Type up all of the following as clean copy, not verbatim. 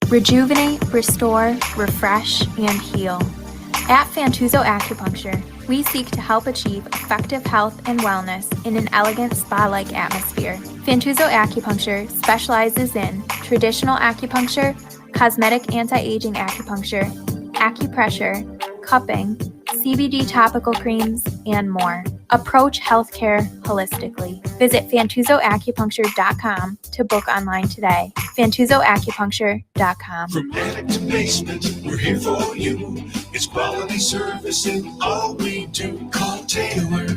Rejuvenate, restore, refresh, and heal. At Fantuzzo Acupuncture, we seek to help achieve effective health and wellness in an elegant spa-like atmosphere. Fantuzzo Acupuncture specializes in traditional acupuncture, cosmetic anti-aging acupuncture, acupressure, cupping, CBD topical creams, and more. Approach healthcare holistically. Visit FantuzzoAcupuncture.com to book online today. FantuzzoAcupuncture.com. From attic to basement, we're here for you. It's quality service in all we do. Call Taylor.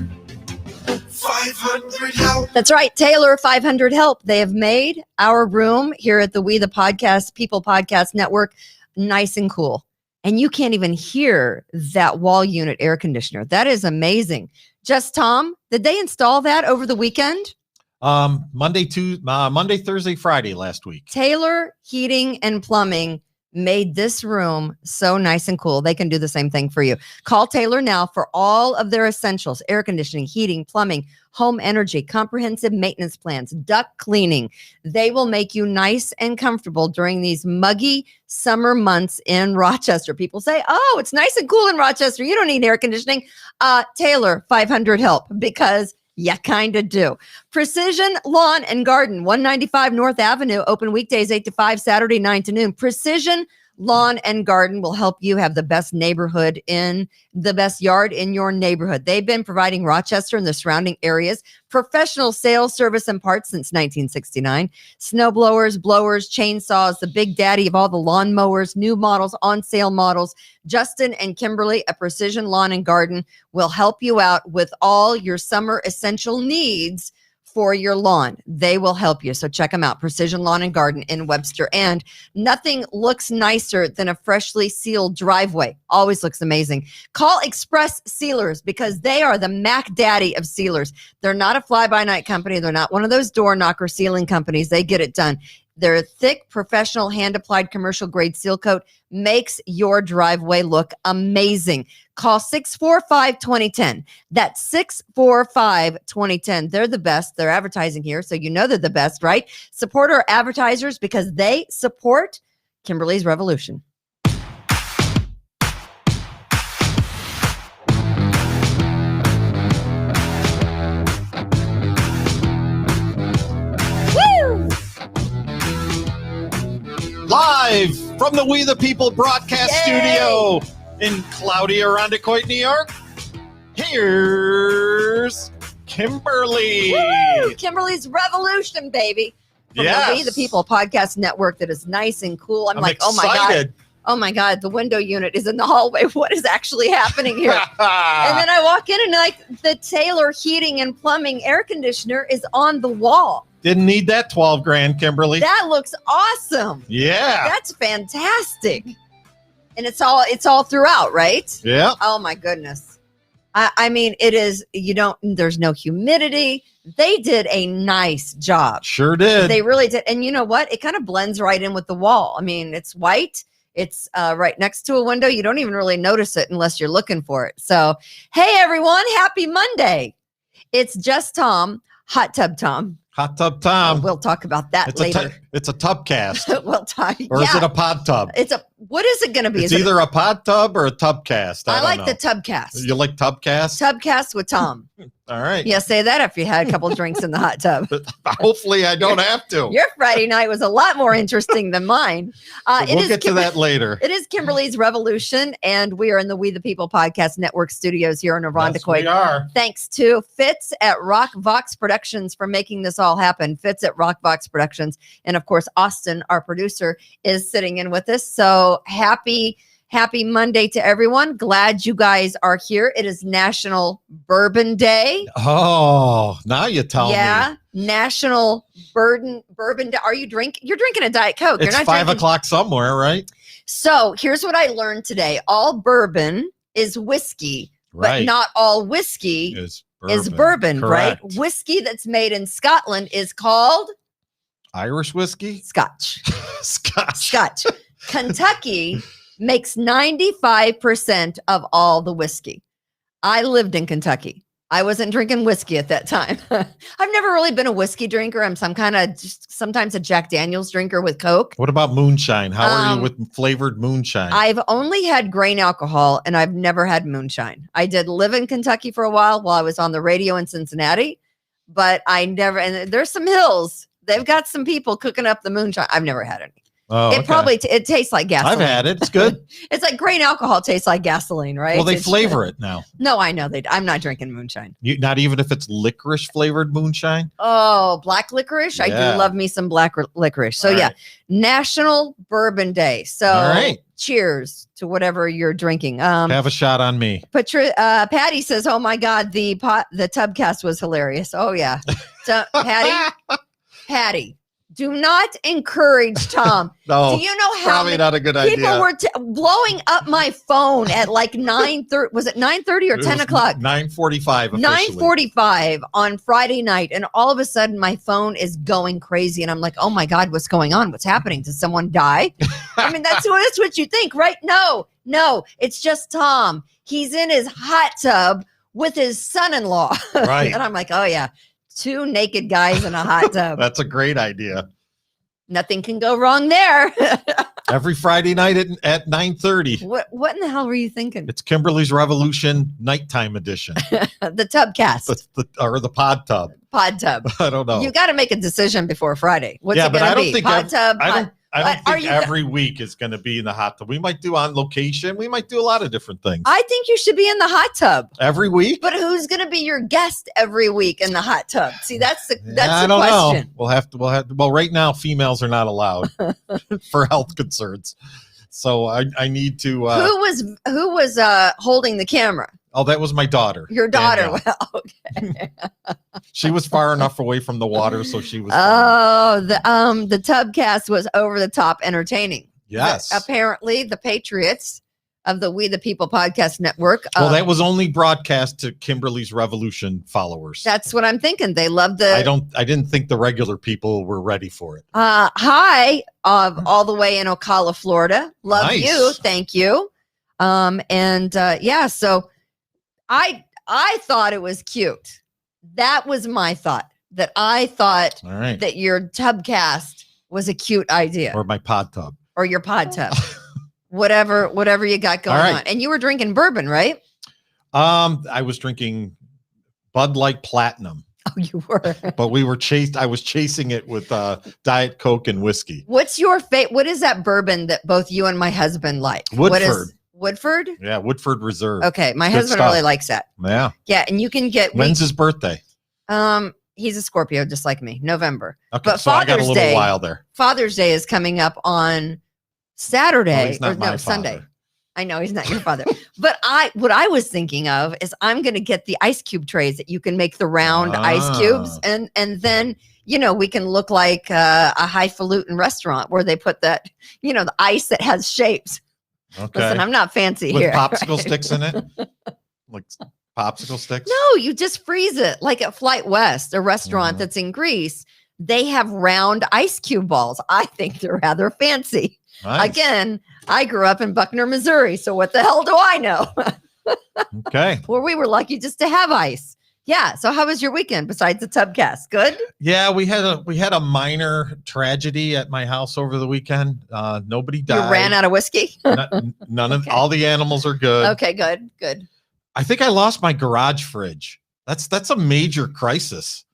500 Help. That's right, Taylor 500 Help. They have made our room here at the We the Podcast People Podcast Network nice and cool. And you can't even hear that wall unit air conditioner. That is amazing. Just Tom, did they install that over the weekend? Monday, Thursday, Friday last week. Taylor Heating and Plumbing made this room so nice and cool. They can do the same thing for you. Call Taylor now for all of their essentials: air conditioning, heating, plumbing, home energy, comprehensive maintenance plans, duct cleaning. They will make you nice and comfortable during these muggy summer months in Rochester. People say, oh, it's nice and cool in Rochester. You don't need air conditioning. Taylor 500 Help, because you kind of do. Precision Lawn and Garden, 195 North Avenue, open weekdays 8 to 5, Saturday 9 to noon. Precision Lawn and Garden will help you have the best neighborhood in the best yard in your neighborhood. They've been providing Rochester and the surrounding areas professional sales, service, and parts since 1969. Snow blowers, blowers, chainsaws, the big daddy of all the lawn mowers, new models, on sale models. Justin and Kimberly at Precision Lawn and Garden will help you out with all your summer essential needs for your lawn. They will help you. So check them out. Precision Lawn and Garden in Webster. And nothing looks nicer than a freshly sealed driveway. Always looks amazing. Call Express Sealers, because they are the Mac Daddy of sealers. They're not a fly-by-night company. They're not one of those door knocker sealing companies. They get it done. Their thick, professional, hand-applied, commercial-grade seal coat makes your driveway look amazing. Call 645-2010. That's 645-2010. They're the best. They're advertising here, so you know they're the best, right? Support our advertisers because they support Kimberly's Revolution. Live from the We the People broadcast studio in cloudy Irondequoit, New York. Here's Kimberly. Woo! Kimberly's Revolution, baby. From the We the People podcast network that is nice and cool. I'm like, excited. Oh my God, the window unit is in the hallway. What is actually happening here? And then I walk in and like the Taylor Heating and Plumbing air conditioner is on the wall. Didn't need that 12 grand, Kimberly. That looks awesome. Yeah. That's fantastic. And it's all throughout, right? Yeah. Oh my goodness. I mean, it is, there's no humidity. They did a nice job. Sure did. They really did. And you know what? It kind of blends right in with the wall. I mean, it's white. It's right next to a window. You don't even really notice it unless you're looking for it. So, hey, everyone. Happy Monday. It's Just Tom, Hot Tub Tom. Hot Tub Tom. We'll talk about that later. It's a tub cast. We'll talk. Or is it a pod tub? What is it going to be? It's either a pod tub or a tub cast. I like the tub cast. You like tub cast? Tub cast with Tom. All right. Yeah, say that if you had a couple drinks in the hot tub. Hopefully I don't have to. Your Friday night was a lot more interesting than mine. We'll get to that later. It is Kimberly's Revolution, and we are in the We the People Podcast Network studios here in Irondequoit. Yes, we are. Thanks to Fitz at Rock Vox Productions for making this all happen. Fitz at Rock Vox Productions. And of course, Austin, our producer, is sitting in with us. So happy Monday to everyone. Glad you guys are here. It is National Bourbon Day. Oh, now you tell me. Yeah, National Bourbon Day. Are you drinking? You're drinking a Diet Coke. It's You're not 5 drinking- o'clock somewhere, right? So here's what I learned today. All bourbon is whiskey, but not all whiskey is bourbon, right? Whiskey that's made in Scotland is called Irish whiskey? Scotch. Scotch. Kentucky makes 95% of all the whiskey. I lived in Kentucky. I wasn't drinking whiskey at that time. I've never really been a whiskey drinker. I'm some kind of just sometimes a Jack Daniels drinker with Coke. What about moonshine? How are you with flavored moonshine? I've only had grain alcohol and I've never had moonshine. I did live in Kentucky for a while I was on the radio in Cincinnati, but I never, and there's some hills. They've got some people cooking up the moonshine. I've never had any. Oh, it probably it tastes like gasoline. I've had it. It's good. It's like grain alcohol tastes like gasoline, right? Well, they flavor it now. No, I know I'm not drinking moonshine. Not even if it's licorice flavored moonshine. Oh, black licorice. I do love me some black licorice. So All right. National Bourbon Day. So All right. Cheers to whatever you're drinking. Have a shot on me. Patty says, "Oh my God, the Tubcast was hilarious." Oh yeah, so, Patty. Do not encourage Tom. No, do you know how probably not a good idea. People were blowing up my phone at like 9:30. Was it 9:30 or 10 o'clock? 9:45. 9:45 on Friday night, and all of a sudden my phone is going crazy, and I'm like, "Oh my God, what's going on? What's happening? Did someone die?" I mean, that's what you think, right? No, it's just Tom. He's in his hot tub with his son-in-law, Right? And I'm like, "Oh yeah." 2 naked guys in a hot tub. That's a great idea. Nothing can go wrong there. Every Friday night at 9:30. What in the hell were you thinking? It's Kimberly's Revolution nighttime edition. The Tubcast. Or the pod tub. Pod tub. I don't know. You got to make a decision before Friday. What's it but going I to don't be? think Pod tub? I don't think every week is going to be in the hot tub. We might do on location. We might do a lot of different things. I think you should be in the hot tub. Every week? But who's going to be your guest every week in the hot tub? See, that's the question. I don't know. We'll have to. Well, right now females are not allowed for health concerns. So I need to. Who was holding the camera? Oh, that was my daughter. Your daughter. Danielle. Well, okay. She was far enough away from the water, so she was. Oh, the Tubcast was over the top entertaining. Yes. Apparently, the Patriots of the We the People podcast network. Well, that was only broadcast to Kimberly's Revolution followers. That's what I'm thinking. They love the. I didn't think the regular people were ready for it. Hi, all the way in Ocala, Florida. Love Nice. you. Thank you. So I thought it was cute. That was my thought. That I thought All right. that your Tubcast was a cute idea, Or my pod tub. or your pod tub, whatever you got going on. And you were drinking bourbon, right? I was drinking Bud Light Platinum. Oh, you were. But I was chasing it with Diet Coke and whiskey. What's your favorite? What is that bourbon that both you and my husband like? What Woodford. is Woodford? Yeah, Woodford Reserve. Okay, my Good husband stuff. really likes that. Yeah. Yeah, and you can get. When's his birthday? He's a Scorpio, just like me. November. Okay, But so I got a Father's little Day- while there. Father's Day is coming up on Saturday. he's not my Sunday. father. I know he's not your father. But what I was thinking of is I'm going to get the ice cube trays that you can make the round ice cubes. And then, we can look like a highfalutin restaurant where they put that, the ice that has shapes. Okay. Listen, I'm not fancy With here. popsicle sticks in it? Like popsicle sticks? No, you just freeze it like at Flight West, a restaurant that's in Greece. They have round ice cube balls. I think they're rather fancy. Nice. Again, I grew up in Buckner, Missouri. So what the hell do I know? Okay. Where we were lucky just to have ice. Yeah. So how was your weekend besides the Tubcast? Good? Yeah, we had a minor tragedy at my house over the weekend. Nobody died. You ran out of whiskey? None of Okay. all the animals are good. Okay, good. I think I lost my garage fridge. That's a major crisis.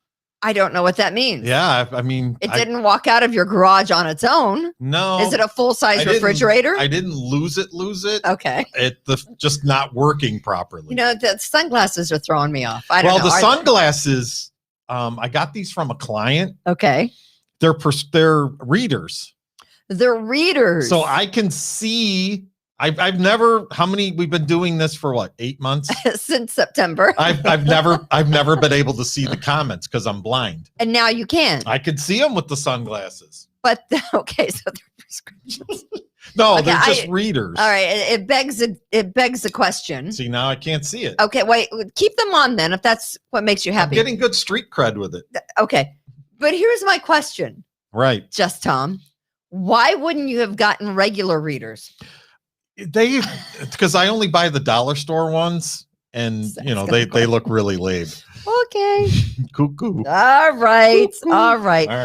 I don't know what that means. Yeah, I mean, It didn't walk out of your garage on its own. No. Is it a full-size I didn't- refrigerator? I didn't lose it. Okay. Just not working properly. The sunglasses are throwing me off. I don't Well, know. the Are they- sunglasses, I got these from a client. Okay. They're readers. They're readers. So I can see. I've never. How many? We've been doing this for what? 8 months. Since September. I've never been able to see the comments because I'm blind. And now you can. I can see them with the sunglasses. But okay, so they're prescriptions. No, Okay, they're just readers. All right. It begs a question. See, now I can't see it. Okay, wait, keep them on then if that's what makes you I'm happy. getting good street cred with it. Okay. But here's my question, Right. just Tom. Why wouldn't you have gotten regular readers? Because I only buy the dollar store ones, and That's you know gonna they look really lame. Okay. Cuckoo. All right. Cuckoo. All right. All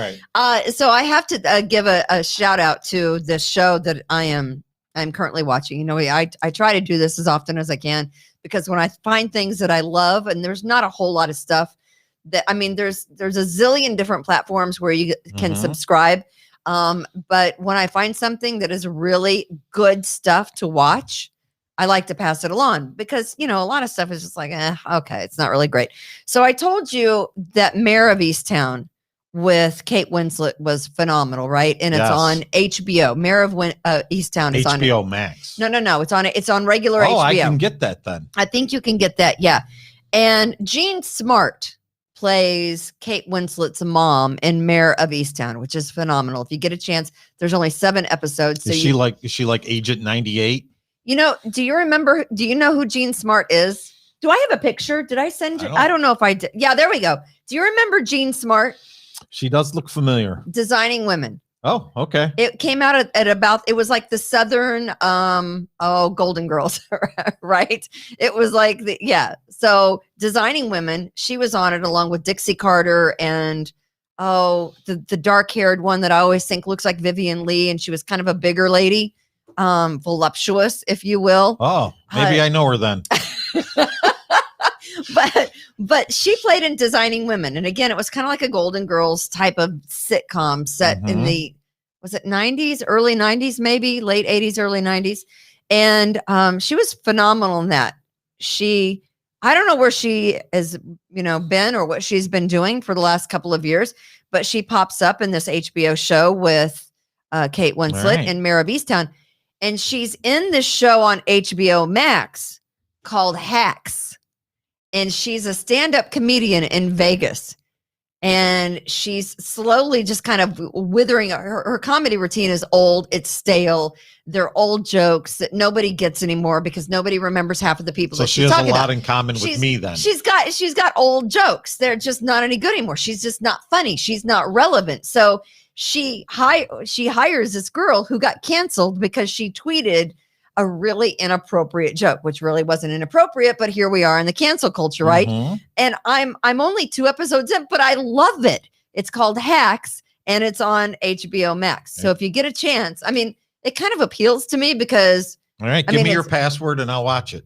right. So I have to give a shout out to this show that I'm currently watching. You know, I try to do this as often as I can because when I find things that I love, and there's not a whole lot of stuff that, I mean, there's a zillion different platforms where you can subscribe. But when I find something that is really good stuff to watch, I like to pass it along because, you know, a lot of stuff is just like, okay, it's not really great. So I told you that Mayor of Easttown with Kate Winslet was phenomenal, right? And it's on HBO. Mayor of Easttown is on HBO Max. No. It's on regular HBO. Oh, I can get that then. I think you can get that. Yeah. And Jean Smart plays Kate Winslet's mom in Mayor of Easttown, which is phenomenal. If you get a chance, there's only 7 episodes. So Is she like Agent 98? You know, do you know who Jean Smart is? Do I have a picture? Did I send you? I don't know if I did. Yeah, there we go. Do you remember Jean Smart? She does look familiar. Designing Women. Oh, okay. It came out at about, it was like the Southern, Golden Girls, right? It was like, So Designing Women, she was on it along with Dixie Carter and, the dark-haired one that I always think looks like Vivian Leigh, and she was kind of a bigger lady. Voluptuous, if you will. Oh, maybe I know her then. but she played in Designing Women, and again, it was kind of like a Golden Girls type of sitcom set in the, was it 90s, early 90s, maybe late 80s, early 90s, and she was phenomenal in that. I don't know where she has, been or what she's been doing for the last couple of years, but she pops up in this HBO show with Kate Winslet and Mayor of Easttown. And she's in this show on HBO Max called Hacks. And she's a stand-up comedian in Vegas. And she's slowly just kind of withering. Her comedy routine is old. It's stale. They're old jokes that nobody gets anymore because nobody remembers half of the people that she's talking about. So she has a lot in common with me then. She's got old jokes. They're just not any good anymore. She's just not funny. She's not relevant. So she hires this girl who got canceled because she tweeted a really inappropriate joke, which really wasn't inappropriate, but here we are in the cancel culture, right? And I'm only 2 episodes in, but I love it. It's called Hacks and it's on HBO Max. So if you get a chance, I mean, it kind of appeals to me because all right, give me your password and I'll watch it.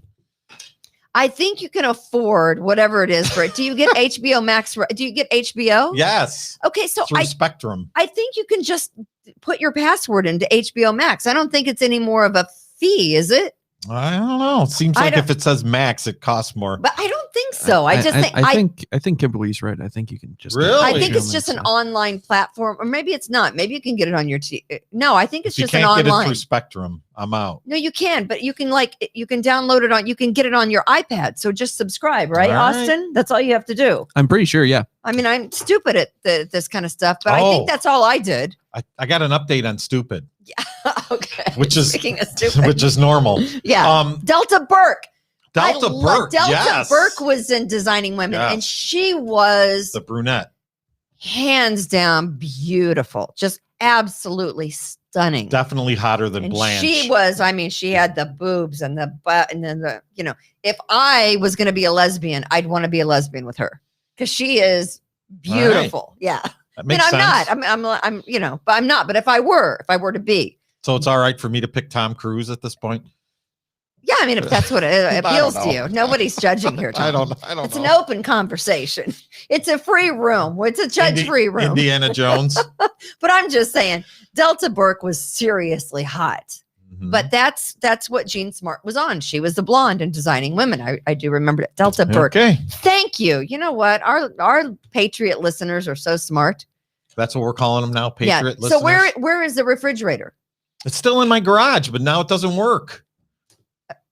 I think you can afford whatever it is for it. Do you get HBO Max? Do you get HBO? Yes. Okay, so through Spectrum. I think you can just put your password into HBO Max. I don't think it's any more of a fee, is it? I don't know. It seems like if it says Max, it costs more. But I don't think so. I think Kimberly's right. I think you can just really. I think it's just an online platform, or maybe it's not. Maybe you can get it on your No, I think it's just an online. You can't get it through Spectrum. I'm out. No, you can, but you can download it on. You can get it on your iPad. So just subscribe, right, Austin? That's all you have to do. I'm pretty sure. Yeah. I mean, I'm stupid at this kind of stuff, but I think that's all I did. I got an update on Stupid. Yeah. Okay. Which is Speaking of stupid. Which is normal. Yeah. Delta Burke. Burke. Delta Burke was in Designing Women, and she was the brunette. Hands down beautiful. Just absolutely stunning. Definitely hotter than Blanche. She was, I mean, she had the boobs and the butt, and then if I was going to be a lesbian, I'd want to be a lesbian with her because she is beautiful. Right. Yeah. That makes sense. I'm but I'm not. But if I were to be. So it's all right for me to pick Tom Cruise at this point? Yeah, I mean, if that's what appeals to you. Nobody's judging here, Tom. I don't It's an open conversation. It's a free room. It's a judge-free room. Indiana Jones. But I'm just saying, Delta Burke was seriously hot. But that's what Jean Smart was on. She was the blonde in Designing Women. I do remember that. Delta Burke. Okay. Thank you. You know what? Our Patriot listeners are so smart. That's what we're calling them now, Patriot listeners. So where is the refrigerator? It's still in my garage, but now it doesn't work.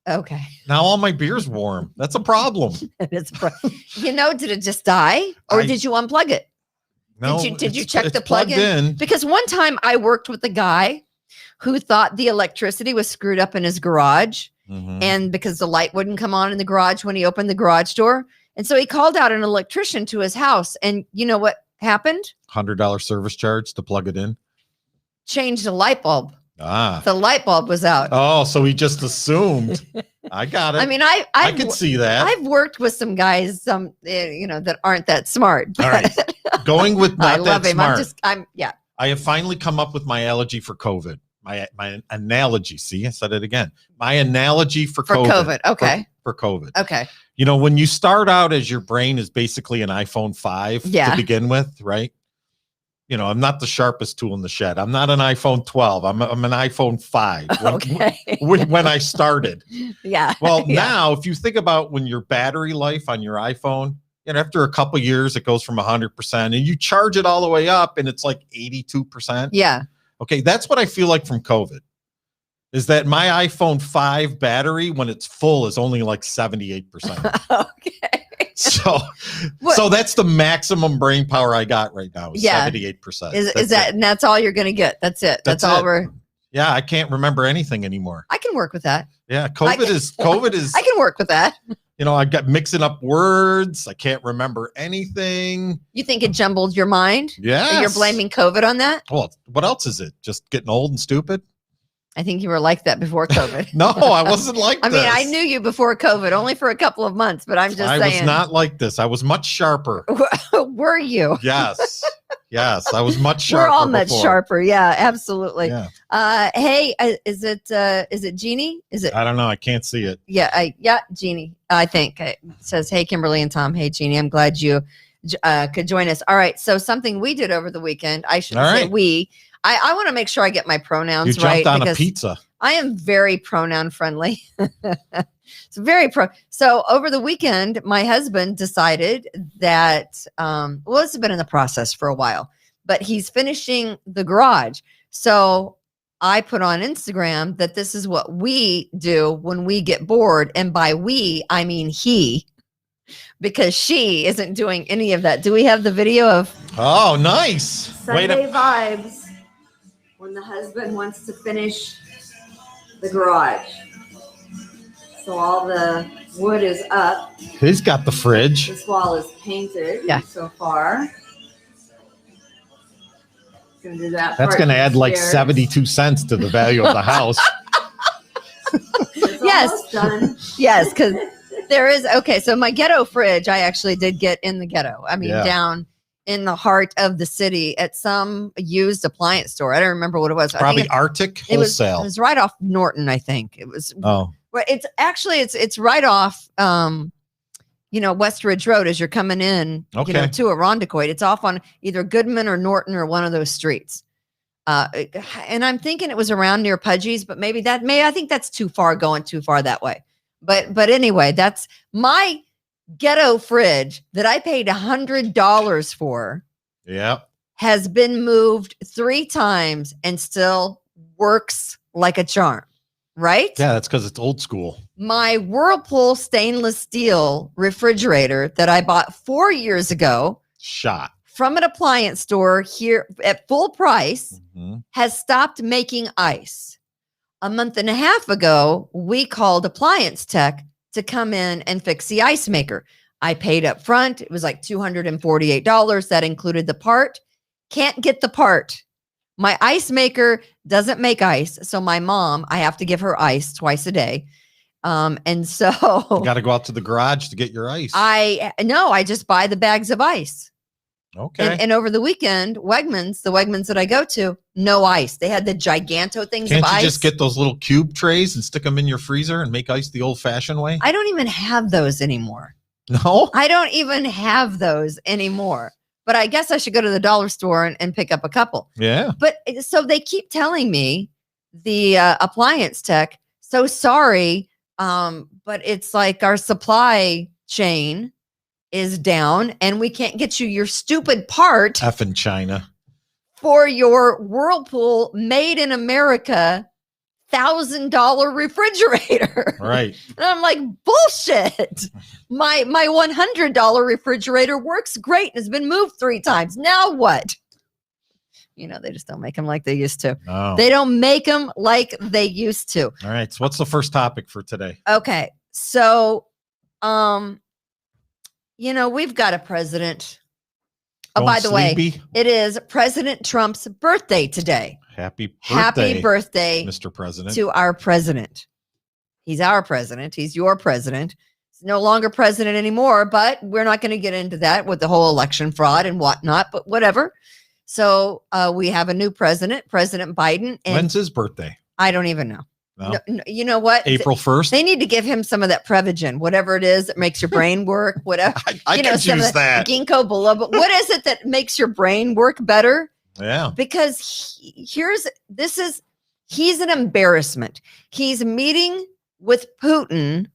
Okay. Now all my beer's warm. That's a problem. Did it just die? Or did you unplug it? No. Did you check the plug-in? Because one time I worked with a guy who thought the electricity was screwed up in his garage. And because the light wouldn't come on in the garage when he opened the garage door. And so he called out an electrician to his house. And you know what happened? $100 service charge to plug it in. Changed a light bulb. Ah. The light bulb was out. Oh, so he just assumed. I got it. I mean, I could see that. I've worked with some guys, that aren't that smart. All right. Going with I not love that him. smart. Yeah. I have finally come up with my allergy for COVID. My analogy. See, I said it again. My analogy for COVID. Okay. For COVID. Okay. You know, when you start out as your brain is basically an iPhone 5 to begin with, right? You know, I'm not the sharpest tool in the shed. I'm not an iPhone 12. I'm an iPhone 5 when I started. Yeah. Well, now if you think about when your battery life on your iPhone, after a couple of years, it goes from 100% and you charge it all the way up and it's like 82%. Yeah. Okay. That's what I feel like from COVID is that my iPhone 5 battery, when it's full, is only like 78%. Okay. So that's the maximum brain power I got right now. Is 78%. Is that, and that's all you're going to get. That's it. That's all we're. Yeah. I can't remember anything anymore. I can work with that. Yeah. COVID is, I can work with that. I got mixing up words. I can't remember anything. You think it jumbled your mind? Yeah. You're blaming COVID on that? Well, what else is it? Just getting old and stupid? I think you were like that before COVID. No, I wasn't like I this. mean, I knew you before COVID, only for a couple of months, but I'm just saying. I was not like this. I was much sharper. Were you? Yes. Yes, I was much sharper. We're all much sharper. Yeah, absolutely. Yeah. Hey, is it Jeannie? Is it? I don't know. I can't see it. Yeah, Jeannie. I think it says, "Hey, Kimberly and Tom. Hey, Jeannie. I'm glad you could join us." All right. So something we did over the weekend. I should say we. I want to make sure I get my pronouns right. You jumped on a pizza. I am very pronoun friendly. It's very So over the weekend, my husband decided that, it's been in the process for a while, but he's finishing the garage. So I put on Instagram that this is what we do when we get bored. And by we, I mean he, because she isn't doing any of that. Do we have the video of? Oh, nice. Sunday vibes. When the husband wants to finish the garage. So all the wood is up. He's got the fridge. This wall is painted so far. Gonna do that. That's going to add like 72 cents to the value of the house. Yes. Done. Yes, because there is. Okay, so my ghetto fridge, I actually did get in the ghetto. I mean, down in the heart of the city at some used appliance store. I don't remember what it was. Probably Arctic Wholesale. It was right off Norton, I think. It was. Oh. Well, it's actually it's right off West Ridge Road as you're coming in, to Irondequoit. It's off on either Goodman or Norton or one of those streets. And I'm thinking it was around near Pudgy's, but I think that's going too far that way. But anyway, that's my ghetto fridge that I paid $100 for. Yeah. Has been moved 3 times and still works like a charm. Right? Yeah, that's because it's old school. My Whirlpool stainless steel refrigerator that I bought 4 years ago from an appliance store here at full price has stopped making ice. A month and a half ago, we called Appliance Tech to come in and fix the ice maker. I paid up front. It was like $248. That included the part. Can't get the part. My ice maker doesn't make ice. So my mom, I have to give her ice twice a day. And so you got to go out to the garage to get your ice. I just buy the bags of ice. Okay. And over the weekend, the Wegmans that I go to, no ice. They had the giganto things Can't of ice. You just get those little cube trays and stick them in your freezer and make ice the old fashioned way? I don't even have those anymore. No? I don't even have those anymore. But I guess I should go to the dollar store and pick up a couple. Yeah. But so they keep telling me, the appliance tech, so sorry, but it's like our supply chain is down and we can't get you your stupid part. Effing China. For your Whirlpool made in America $1,000 refrigerator. Right. And I'm like, bullshit. My $100 refrigerator works great and has been moved 3 times. Now what? They just don't make them like they used to. Oh. They don't make them like they used to. All right. So what's the first topic for today? Okay. So, we've got a president. Oh, by the way, it is President Trump's birthday today. Happy birthday, Mr. President. to our president. He's our president. He's your president. He's no longer president anymore, but we're not going to get into that with the whole election fraud and whatnot, but whatever. So we have a new president, President Biden. And when's his birthday? I don't even know. No? No, you know what? April 1st? They need to give him some of that Prevagen, whatever it is that makes your brain work, whatever. I can choose that. Ginkgo biloba. What is it that makes your brain work better? Yeah. Because he's an embarrassment. He's meeting with Putin,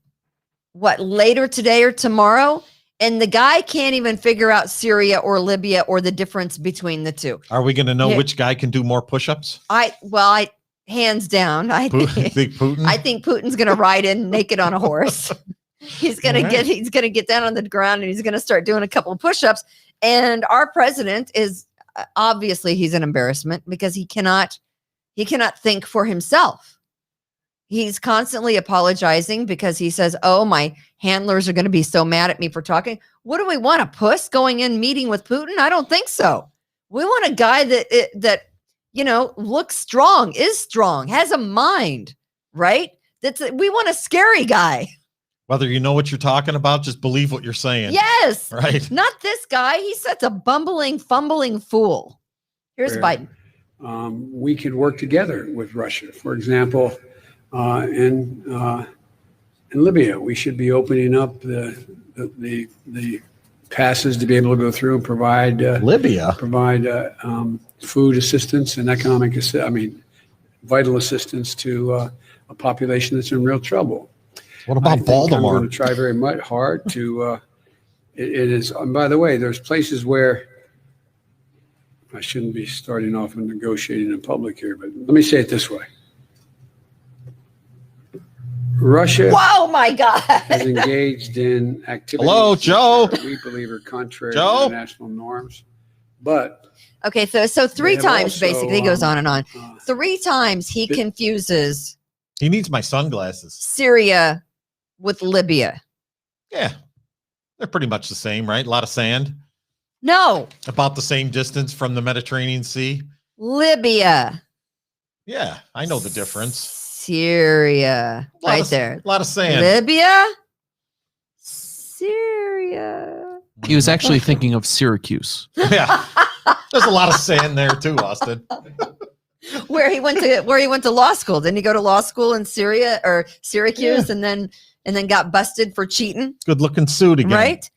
later today or tomorrow? And the guy can't even figure out Syria or Libya or the difference between the two. Are we going to know which guy can do more push-ups? Hands down, I think Putin. I think Putin's going to ride in naked on a horse. He's going to get down on the ground and he's going to start doing a couple of push-ups. And our president is obviously he's an embarrassment because he cannot think for himself. He's constantly apologizing because he says, "Oh, my handlers are going to be so mad at me for talking." What do we want? A puss going in meeting with Putin? I don't think so. We want a guy that looks strong, is strong, has a mind, right? We want a scary guy. Whether you know what you're talking about, just believe what you're saying. Yes. Right. Not this guy. He's such a bumbling, fumbling fool. Here's Biden. We could work together with Russia. For example, in Libya, we should be opening up the passes to be able to go through and provide food assistance and vital assistance to a population that's in real trouble. What about Baltimore? I'm going to try very much hard to. It is. And by the way, there's places where I shouldn't be starting off and negotiating in public here, but let me say it this way. Russia my God. has engaged in activities that we believe are contrary to international norms. But okay, so three times also, basically he goes on and on. 3 times he confuses. He needs my sunglasses. Syria with Libya. Yeah, they're pretty much the same, right? A lot of sand. No. About the same distance from the Mediterranean Sea. Libya. Yeah, I know the difference. Syria. Right there. A lot of sand. Libya. Syria. He was actually thinking of Syracuse. Yeah. There's a lot of sand there too, Austin. Where he went to law school. Didn't he go to law school in Syria or Syracuse and then got busted for cheating? Good looking suit again. Right?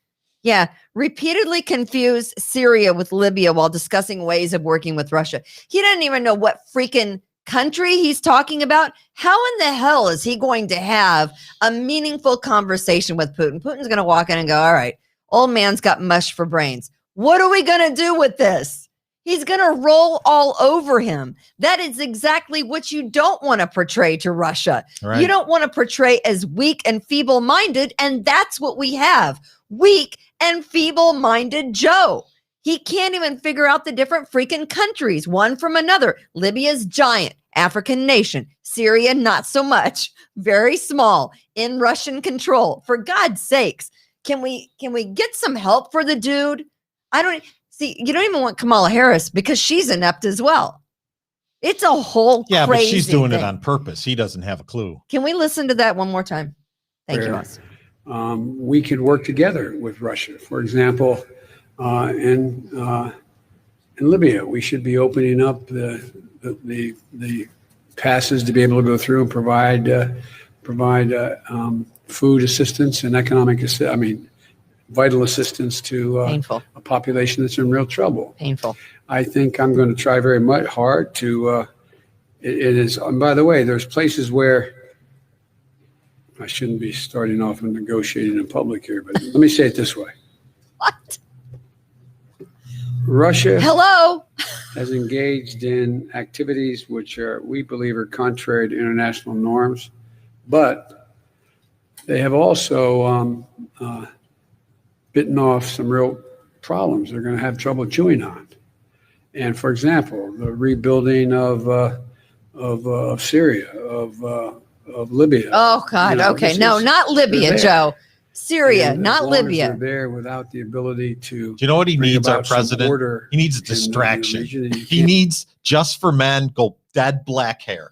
Yeah. Repeatedly confused Syria with Libya while discussing ways of working with Russia. He didn't even know what freaking country he's talking about. How in the hell is he going to have a meaningful conversation with Putin? Putin's going to walk in and go, "All right, old man's got mush for brains. What are we going to do with this?" He's going to roll all over him. That is exactly what you don't want to portray to Russia. Right. You don't want to portray as weak and feeble-minded, and that's what we have. Weak and feeble-minded Joe. He can't even figure out the different freaking countries, one from another. Libya's giant, African nation. Syria, not so much. Very small, in Russian control. For God's sakes, can we get some help for the dude? You don't even want Kamala Harris because she's inept as well. It's a whole crazy but she's doing thing. It on purpose. He doesn't have a clue. Can we listen to that one more time? Thank you, Austin. We could work together with Russia. For example, in Libya, we should be opening up the passes to be able to go through and provide food assistance and vital assistance to a population that's in real trouble. Painful. I think I'm going to try very much hard to. It is. And by the way, there's places where I shouldn't be starting off and negotiating in public here, but let me say it this way. What? Russia Hello? has engaged in activities which we believe are contrary to international norms, but they have also bitten off some real problems they're going to have trouble chewing on. And for example, the rebuilding of Syria, of Libya. Oh God. Okay. No, not Libya, Joe. Syria, And not as long as Libya. they're there without the ability to. Do you know what he bring needs, our about some president? order He needs in the distraction. region, and you He can't- needs, just for men, go dead black hair.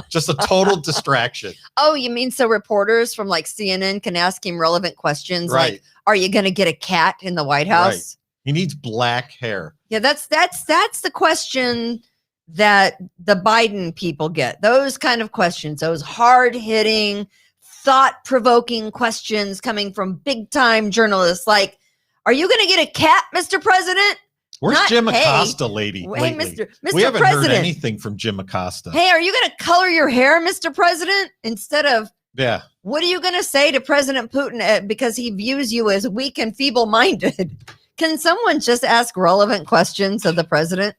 Just a total distraction. Oh, you mean so reporters from like CNN can ask him relevant questions Right. like, "Are you going to get a cat in the White House?" Right. He needs black hair. Yeah, that's the question that the Biden people get. Those kind of questions, those hard-hitting, thought-provoking questions coming from big-time journalists like, "Are you going to get a cat, Mr. President?" Where's Not, Jim "Hey, Acosta, lady? Hey, lately? Mr. We haven't heard President. anything from Jim Acosta. Hey, are you going to color your hair, Mr. President? Instead of, Yeah. what are you going to say to President Putin because he views you as weak and feeble-minded? Can someone just ask relevant questions of the president?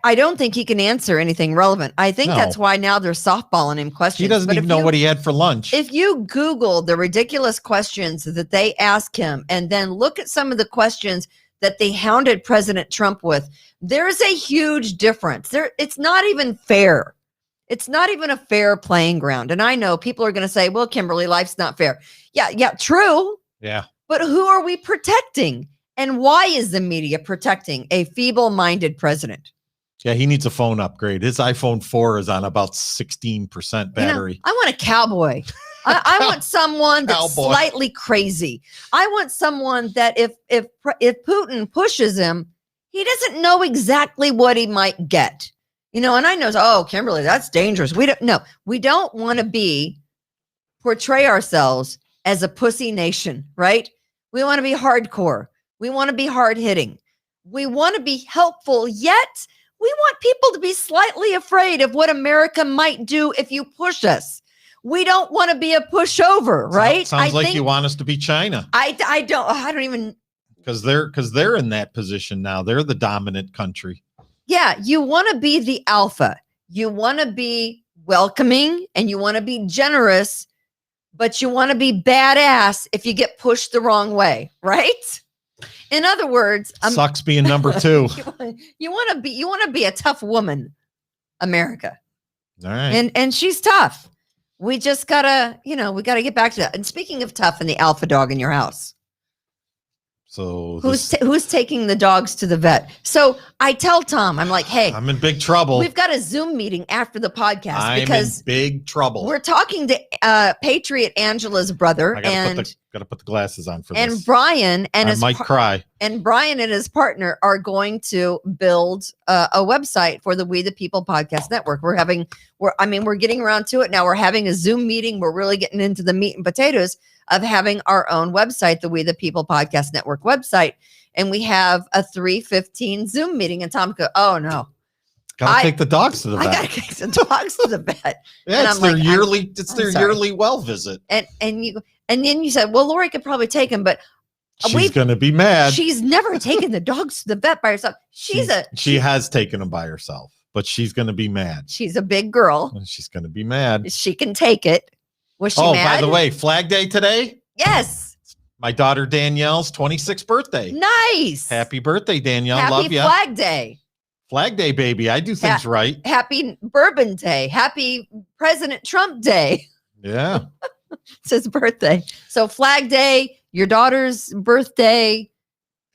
I don't think he can answer anything relevant. I think No. that's why now they're softballing him questions. He doesn't But even know what he had for lunch. If you Google the ridiculous questions that they ask him and then look at some of the questions that they hounded President Trump with, there's a huge difference. It's not even fair. It's not even a fair playing ground. And I know people are going to say, well, Kimberly, life's not fair. Yeah, true. Yeah. But who are we protecting? And why is the media protecting a feeble-minded president? Yeah, he needs a phone upgrade. His iPhone 4 is on about 16% battery. You know, I want a cowboy. I want someone that's Cowboy. slightly crazy. I want someone that if Putin pushes him, he doesn't know exactly what he might get. You know, and I know, oh, Kimberly, that's dangerous. We don't want to portray ourselves as a pussy nation, right? We want to be hardcore. We want to be hard hitting. We want to be helpful, yet we want people to be slightly afraid of what America might do if you push us. We don't want to be a pushover, right? Sounds like you want us to be China. I don't even. Because they're in that position now. They're the dominant country. Yeah, you want to be the alpha. You want to be welcoming and you want to be generous, but you want to be badass if you get pushed the wrong way, right? In other words, Sucks being number two. you want to be a tough woman, America. All right. And she's tough. We just gotta, we gotta get back to that. And speaking of tough and the alpha dog in your house, So who's taking the dogs to the vet? So I tell Tom, I'm like, hey, I'm in big trouble. we've got a Zoom meeting after the podcast I'm because in big trouble. we're talking to Patriot Angela's brother I gotta put the glasses on for and this. Brian and I his might cry. and Brian and his partner are going to build a website for the We the People Podcast Network. We're getting around to it now. We're having a Zoom meeting. We're really getting into the meat and potatoes of having our own website, the We the People Podcast Network website. And we have a 3:15 Zoom meeting. And Tom goes, oh no, Gotta take the dogs to the I vet. gotta take the dogs to the vet. Yeah, and it's I'm their like, yearly. I'm sorry. Yearly well visit. And then you said, well, Lori could probably take him, but She's gonna be mad. she's never taken the dogs to the vet by herself. She has taken them by herself, but she's gonna be mad. She's a big girl. And she's gonna be mad. She can take it. Was she Oh, mad? by the way, Flag Day today. Yes. My daughter Danielle's 26th birthday. Nice. Happy birthday, Danielle. Happy Love you. Flag Day. Flag Day, baby. I do things right. Happy Bourbon Day. Happy President Trump Day. Yeah. It's his birthday. So Flag Day, your daughter's birthday.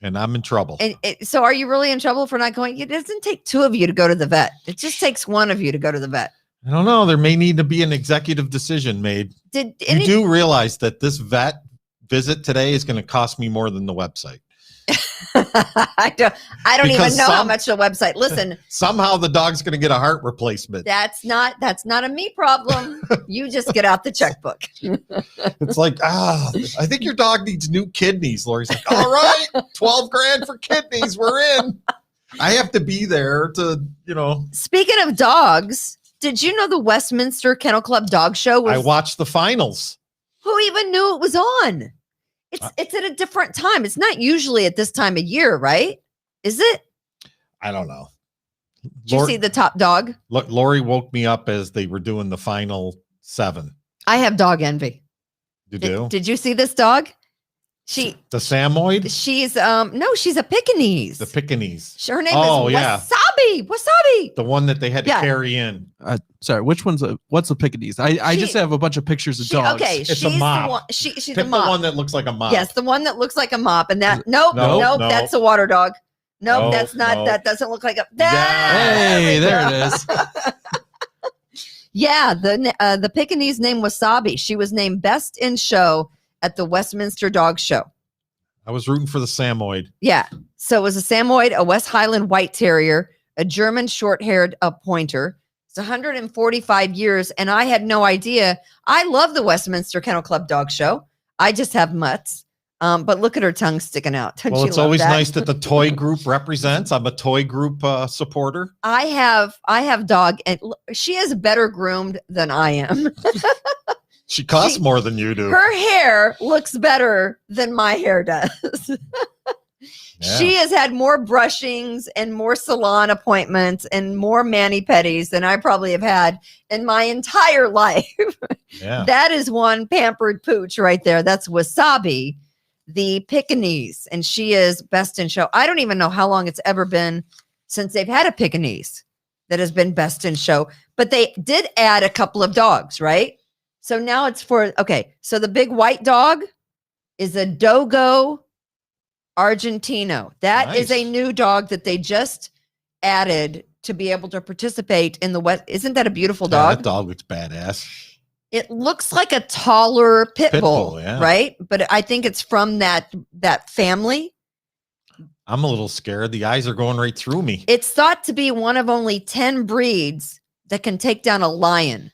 And I'm in trouble. And so are you really in trouble for not going? It doesn't take two of you to go to the vet. It just takes one of you to go to the vet. I don't know. There may need to be an executive decision made. You do realize that this vet visit today is going to cost me more than the website. I don't Because even know how much the website. Listen, Somehow the dog's going to get a heart replacement. that's not a me problem. You just get out the checkbook. It's like, I think your dog needs new kidneys. Lori's like, all right, 12 grand for kidneys. We're in. I have to be there to, Speaking of dogs, did you know the Westminster Kennel Club dog show was? I watched the finals. Who even knew it was on? It's at a different time. It's not usually at this time of year, right? Is it? I don't know. Did you see the top dog? Lori woke me up as they were doing the final 7. I have dog envy. You do? Did you see this dog? The Samoyed? She's no, she's a Pekingese. The Pekingese. Her name Oh, is yeah. Wasabi. The one that they had to Yeah. carry in. Sorry, what's a Pekingese? I just have a bunch of pictures of dogs. Okay, It's a she's mop. the one. She's Pick the the mop. one that looks like a mop. Yes, the one that looks like a mop, and that nope, No. that's a water dog. Nope, No, that's not. no. That doesn't look like a. Hey, we there go. it is. Yeah, the Pekingese name Wasabi. She was named Best in Show at the Westminster Dog Show. I was rooting for the Samoyed. Yeah, so it was a Samoyed, a West Highland White Terrier, a German short-haired pointer. It's 145 years, and I had no idea. I love the Westminster Kennel Club Dog Show. I just have mutts. But look at her tongue sticking out. Don't Well, you it's love always that? nice that the toy group represents. I'm a toy group supporter. I have dog, and she is better groomed than I am. She costs more than you do. Her hair looks better than my hair does. Yeah. She has had more brushings and more salon appointments and more mani-pedis than I probably have had in my entire life. Yeah. That is one pampered pooch right there. That's Wasabi, the Pekingese, and she is Best in Show. I don't even know how long it's ever been since they've had a Pekingese that has been Best in Show, but they did add a couple of dogs, right? So now it's so the big white dog is a Dogo Argentino. That is a Nice. new dog that they just added to be able to participate in the West. Isn't that a beautiful Yeah, dog? that dog looks badass. It looks like a taller pit Pit bull, bull, yeah. right? But I think it's from that family. I'm a little scared. The eyes are going right through me. It's thought to be one of only 10 breeds that can take down a lion.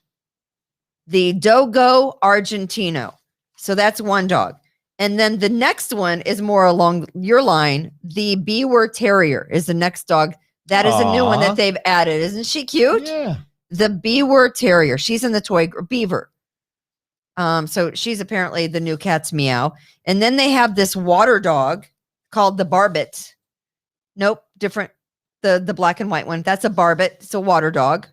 The Dogo Argentino. So that's one dog. And then the next one is more along your line. The Beaver Terrier is the next dog. That is a new one Aw. that they've added. Isn't she cute? Yeah. The Beaver Terrier. She's in the toy Beaver. So she's apparently the new cat's meow. And then they have this water dog called the Barbet. Nope, different. The black and white one. That's a Barbet. It's a water dog.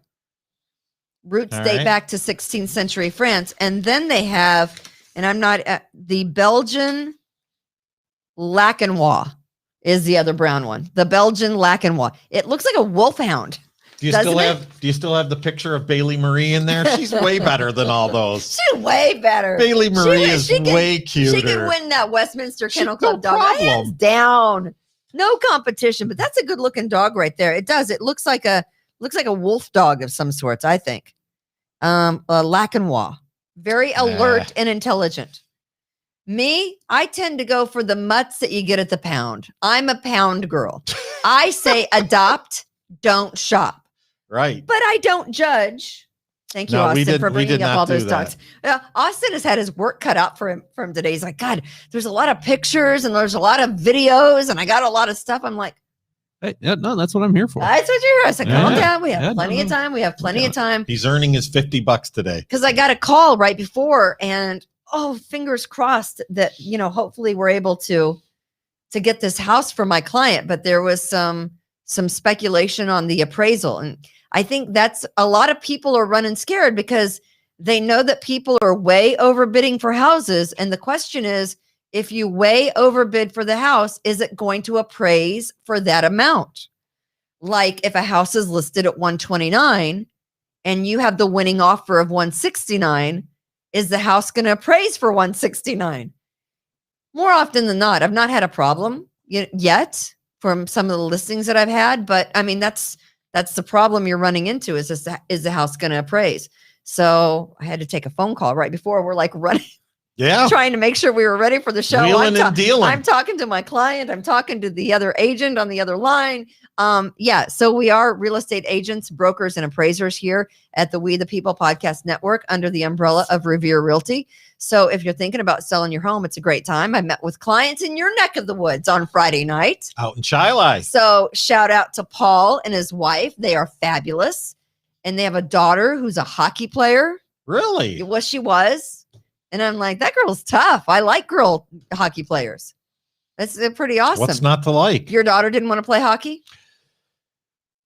Roots All date right. back to 16th century France. And then they have, and I'm not the Belgian Lacanois is the other brown one. The Belgian Lacanois. It looks like a wolfhound. Do you Doesn't still have the picture of Bailey Marie in there? She's way better than all those. She's way better. Bailey Marie would- is she can- way cuter. She can win that Westminster She- Kennel no Club dog. problem. Hands down. No competition, but that's a good looking dog right there. It does. It looks like a wolf dog of some sorts, I think. A Lacanois. Very alert and intelligent. Me, I tend to go for the mutts that you get at the pound. I'm a pound girl. I say adopt, don't shop. Right. But I don't judge. Thank you, No, we Austin, did- for we bringing did up not all do those that. dogs. Austin has had his work cut out for him from today. He's like, God, there's a lot of pictures and there's a lot of videos and I got a lot of stuff. I'm like, Hey, yeah, no, that's what I'm here for. that's what you're. I said, calm Yeah. down. We have Yeah, plenty no, of no. time. We have plenty of time. He's earning his $50 today. Because I got a call right before, and fingers crossed that hopefully we're able to get this house for my client. But there was some speculation on the appraisal, and I think that's a lot of people are running scared because they know that people are way overbidding for houses, and the question is, if you way overbid for the house, is it going to appraise for that amount? Like if a house is listed at 129 and you have the winning offer of 169, is the house going to appraise for 169? More often than not, I've not had a problem yet from some of the listings that I've had, but I mean, that's the problem you're running into is the house going to appraise? So I had to take a phone call right before we're like running. Yeah. Trying to make sure we were ready for the show. Wheeling and dealing. I'm talking to my client. I'm talking to the other agent on the other line. So we are real estate agents, brokers, and appraisers here at the We the People Podcast Network under the umbrella of Revere Realty. So if you're thinking about selling your home, it's a great time. I met with clients in your neck of the woods on Friday night. Out in Chili. So shout out to Paul and his wife. They are fabulous. And they have a daughter who's a hockey player. Really? Well, she was. And I'm like, that girl's tough. I like girl hockey players. That's pretty awesome. What's not to like? Your daughter didn't want to play hockey?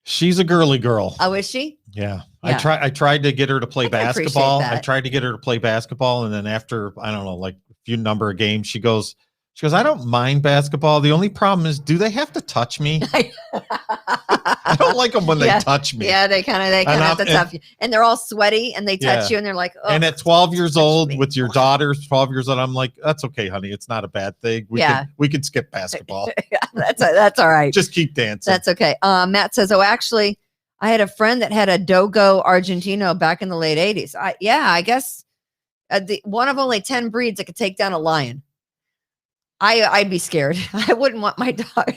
She's a girly girl. Oh, is she? Yeah. Yeah. I tried to get her to play I can appreciate basketball. that. I tried to get her to play basketball. And then after, I don't know, like a few number of games, she goes, She goes, I don't mind basketball. The only problem is, do they have to touch me? I don't like them when they touch me. Yeah, they kind of have to touch you. And they're all sweaty and they touch you and they're like, oh. And at 12 years old with your daughters, 12 years old, I'm like, that's okay, honey. It's not a bad thing. We can skip basketball. That's all right. Just keep dancing. That's okay. Matt says, actually, I had a friend that had a Dogo Argentino back in the late 80s. I guess one of only 10 breeds that could take down a lion. I'd be scared. I wouldn't want my dog.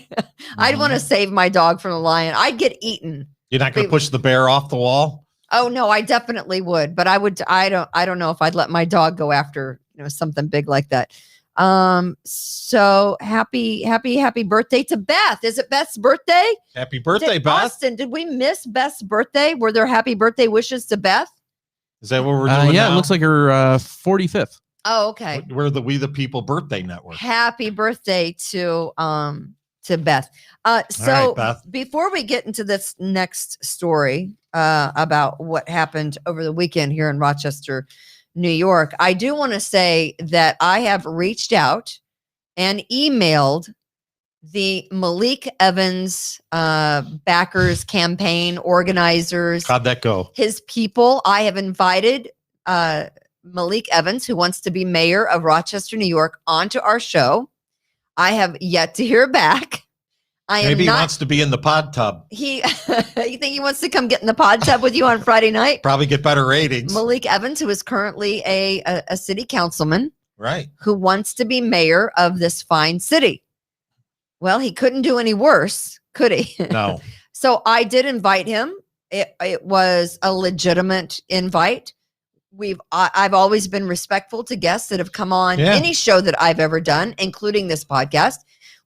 I'd want to save my dog from the lion. I'd get eaten. You're not going to push the bear off the wall? Oh no, I definitely would. But I don't know if I'd let my dog go after, something big like that. So happy birthday to Beth. Is it Beth's birthday? Happy birthday, Beth. Austin, did we miss Beth's birthday? Were there happy birthday wishes to Beth? Is that what we're doing Yeah, now? it looks like her 45th. Oh, okay. We're the We the People birthday network. Happy birthday to Beth. So right, Beth. Before we get into this next story about what happened over the weekend here in Rochester, New York, I do want to say that I have reached out and emailed the Malik Evans backers, campaign organizers. How'd that go? His people. I have invited Malik Evans, who wants to be mayor of Rochester, New York, onto our show. I have yet to hear back. Maybe he wants to be in the pod tub. You think he wants to come get in the pod tub with you on Friday night? Probably get better ratings. Malik Evans, who is currently a city councilman, right, who wants to be mayor of this fine city. Well, he couldn't do any worse, could he? No. So I did invite him. It was a legitimate invite. I've always been respectful to guests that have come on any show that I've ever done, including this podcast.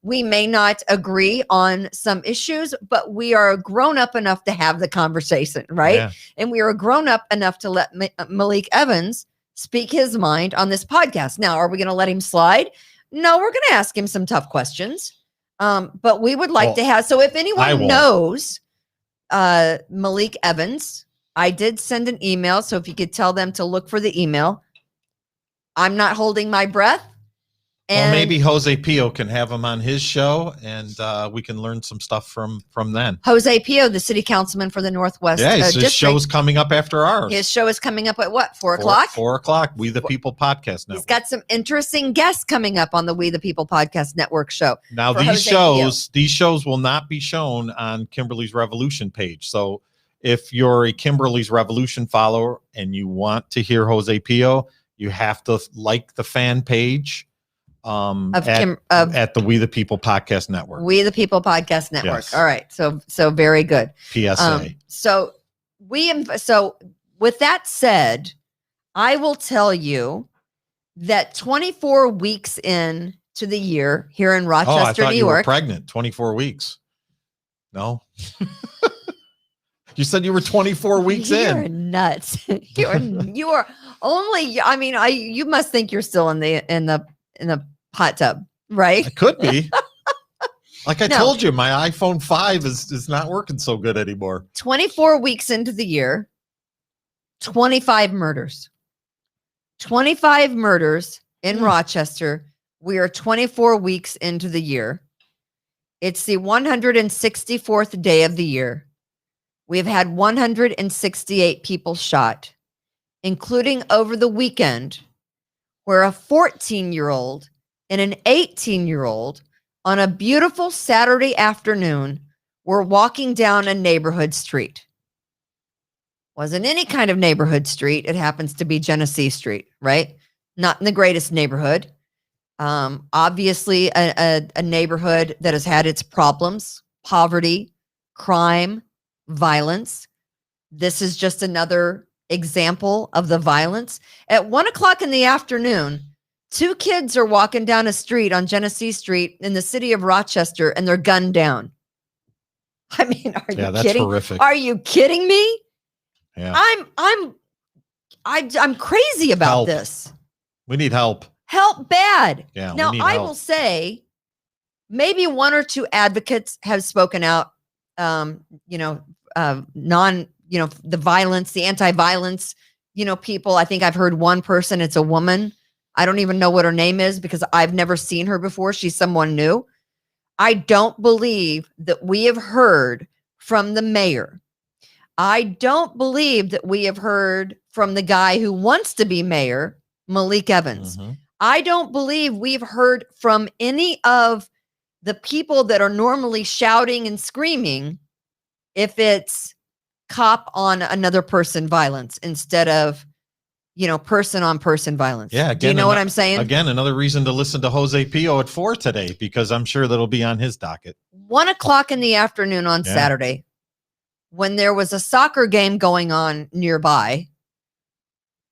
We may not agree on some issues, but we are grown up enough to have the conversation, right? Yeah. And we are grown up enough to let Malik Evans speak his mind on this podcast. Now, are we going to let him slide? No, we're going to ask him some tough questions. But we would like to have, so if anyone knows Malik Evans, I did send an email. So if you could tell them to look for the email. I'm not holding my breath. And maybe Jose Pio can have him on his show, and we can learn some stuff from then. Jose Pio, the city councilman for the Northwest his show's coming up after ours. His show is coming up at what, 4 o'clock? 4 o'clock, We the People Podcast Network. He's got some interesting guests coming up on the We the People Podcast Network show. Now, these shows will not be shown on Kimberly's Revolution page. So if you're a Kimberly's Revolution follower and you want to hear Jose Pio, you have to like the fan page at the We the People Podcast Network. We the People Podcast Network. Yes. All right. So very good. PSA. So with that said, I will tell you that 24 weeks in to the year here in Rochester, New York. You were pregnant 24 weeks. No. You said you were 24 weeks in. You're nuts. You are only, I mean, you must think you're still in the hot tub, right? It could be. Like I told you, my iPhone 5 is not working so good anymore. 24 weeks into the year, 25 murders. 25 murders in Rochester. We are 24 weeks into the year. It's the 164th day of the year. We've had 168 people shot, including over the weekend, where a 14-year-old and an 18-year-old on a beautiful Saturday afternoon were walking down a neighborhood street. Wasn't any kind of neighborhood street. It happens to be Genesee Street, right? Not in the greatest neighborhood. Obviously, a neighborhood that has had its problems, poverty, crime, violence. This is just another example of the violence. At 1 o'clock in the afternoon, 2 kids are walking down a street on Genesee Street in the city of Rochester, and they're gunned down. I mean, are you that's kidding? Horrific. Are you kidding me? Yeah. I'm crazy about this. We need help. Help bad. Yeah. Now, I will say maybe 1 or 2 advocates have spoken out, the violence, the anti-violence, people. I think I've heard one person, it's a woman, I don't even know what her name is because I've never seen her before. She's someone new. I don't believe that we have heard from the mayor. I don't believe that we have heard from the guy who wants to be mayor, Malik Evans. I don't believe we've heard from any of the people that are normally shouting and screaming if it's cop on another person violence instead of, person on person violence. Yeah. Do you know what I'm saying? Again, another reason to listen to Jose Pio at 4 today, because I'm sure that'll be on his docket. 1:00 in the afternoon on Saturday, when there was a soccer game going on nearby,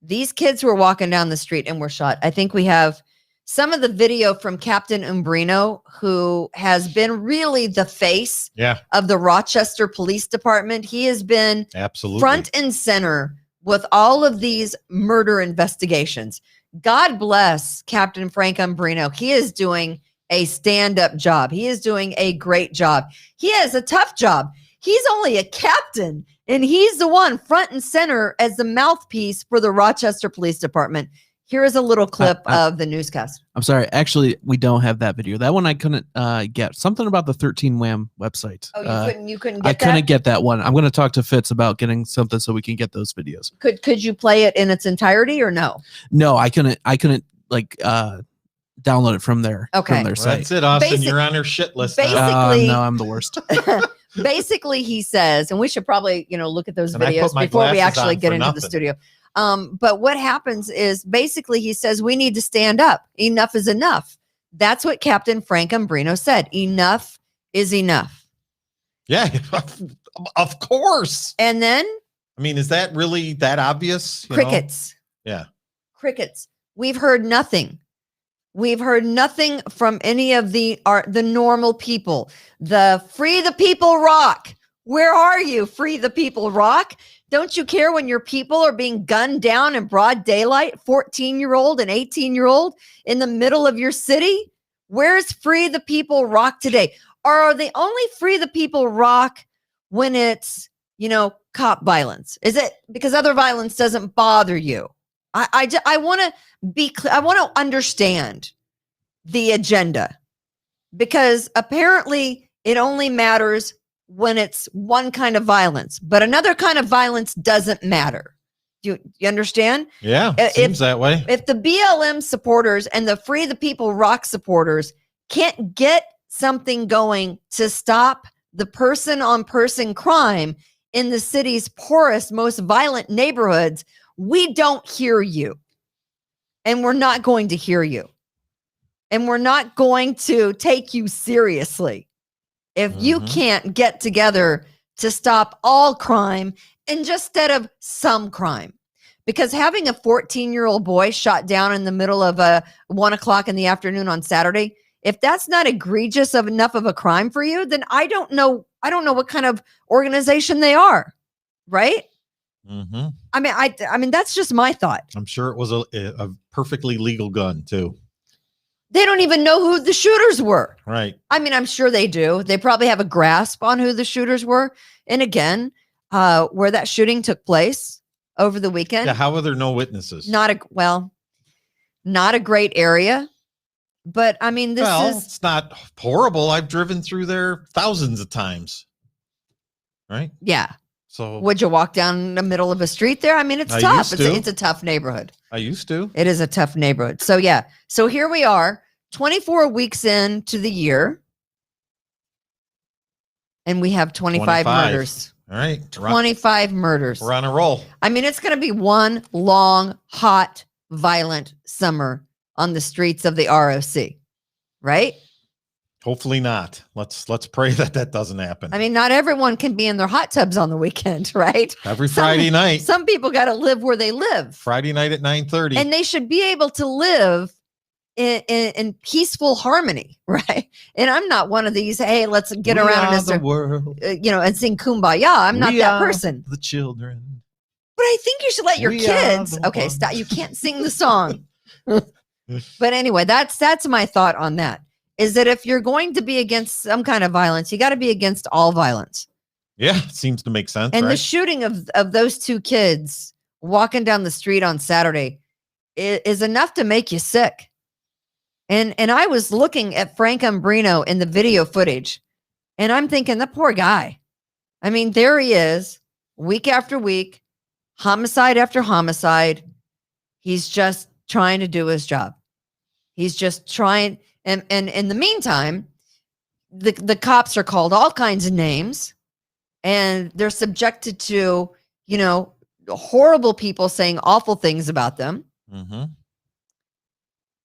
these kids were walking down the street and were shot. I think we have some of the video from Captain Umbrino, who has been really the face of the Rochester Police Department. He has been absolutely front and center with all of these murder investigations. God bless Captain Frank Umbrino. He is doing a stand-up job. He is doing a great job. He has a tough job. He's only a captain, and he's the one front and center as the mouthpiece for the Rochester Police Department. Here is a little clip of the newscast. I'm sorry. Actually, we don't have that video. That one I couldn't get. Something about the 13 Wham website. Oh, you couldn't get I that? couldn't get that one. I'm going to talk to Fitz about getting something so we can get those videos. Could you play it in its entirety or no? No, I couldn't download it from their Okay. site. That's it, Austin. You're on their shit list. Basically, no, I'm the worst. Basically, he says, and we should probably, look at those videos before we actually get into the studio. But what happens is basically he says we need to stand up. Enough is enough. That's what Captain Frank Umbrino said. Enough is enough. Yeah, of course. And then, I mean, is that really that obvious? Crickets. Yeah. Crickets. We've heard nothing. We've heard nothing from any of the normal people. The Free the People Rock. Where are you, Free the People Rock? Don't you care when your people are being gunned down in broad daylight, 14-year-old and 18-year-old in the middle of your city? Where's Free the People Rock today? Or are they only Free the People Rock when it's, cop violence? Is it because other violence doesn't bother you? I want to be clear. I want to understand the agenda, because apparently it only matters when it's one kind of violence, but another kind of violence doesn't matter. You understand? Yeah, seems that way. If the BLM supporters and the Free the People Rock supporters can't get something going to stop the person-on-person crime in the city's poorest, most violent neighborhoods, we don't hear you. And we're not going to hear you. And we're not going to take you seriously if you can't get together to stop all crime instead of some crime. Because having a 14-year-old boy shot down in the middle of 1:00 in the afternoon on Saturday, if that's not egregious enough of a crime for you, then I don't know what kind of organization they are, right? I mean, that's just my thought. I'm sure it was a perfectly legal gun too. They don't even know who the shooters were. Right. I mean, I'm sure they do. They probably have a grasp on who the shooters were. And again, where that shooting took place over the weekend. Yeah. How are there no witnesses? Not a great area. But I mean, it's not horrible. I've driven through there thousands of times. Right. Yeah. So would you walk down the middle of a street there? I mean, it's tough. It's a tough neighborhood. I used to. It is a tough neighborhood. So yeah. So here we are, 24 weeks into the year. And we have 25 murders. All right. 25 murders. We're on a roll. I mean, it's going to be one long, hot, violent summer on the streets of the ROC, right? Hopefully not. Let's pray that doesn't happen. I mean, not everyone can be in their hot tubs on the weekend, right? Every Friday night. Some people got to live where they live. Friday night at 9:30. And they should be able to live in peaceful harmony, right? And I'm not one of these, hey, let's get around and world. And sing Kumbaya. I'm not that person. The children. But I think you should let your kids. Okay, stop. You can't sing the song. But anyway, that's my thought on that. Is that if you're going to be against some kind of violence, you got to be against all violence. Yeah, it seems to make sense. And right? the shooting of those two kids walking down the street on Saturday is enough to make you sick. And I was looking at Frank Umbrino in the video footage, and I'm thinking, the poor guy. I mean, there he is, week after week, homicide after homicide. He's just trying to do his job. He's just trying. And in the meantime, the cops are called all kinds of names, and they're subjected to, horrible people saying awful things about them. Mm-hmm.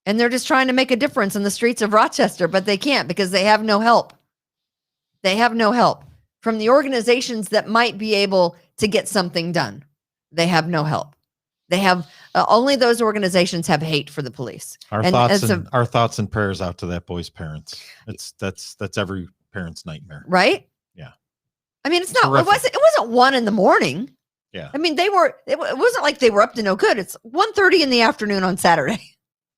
And they're just trying to make a difference in the streets of Rochester, but they can't because they have no help. They have no help from the organizations that might be able to get something done. They have no help. They have only those organizations have hate for the police. Our thoughts and prayers out to that boy's parents. That's every parent's nightmare, right? Yeah. I mean, it wasn't 1 a.m. Yeah. I mean, it wasn't like they were up to no good. It's 1:30 in the afternoon on Saturday.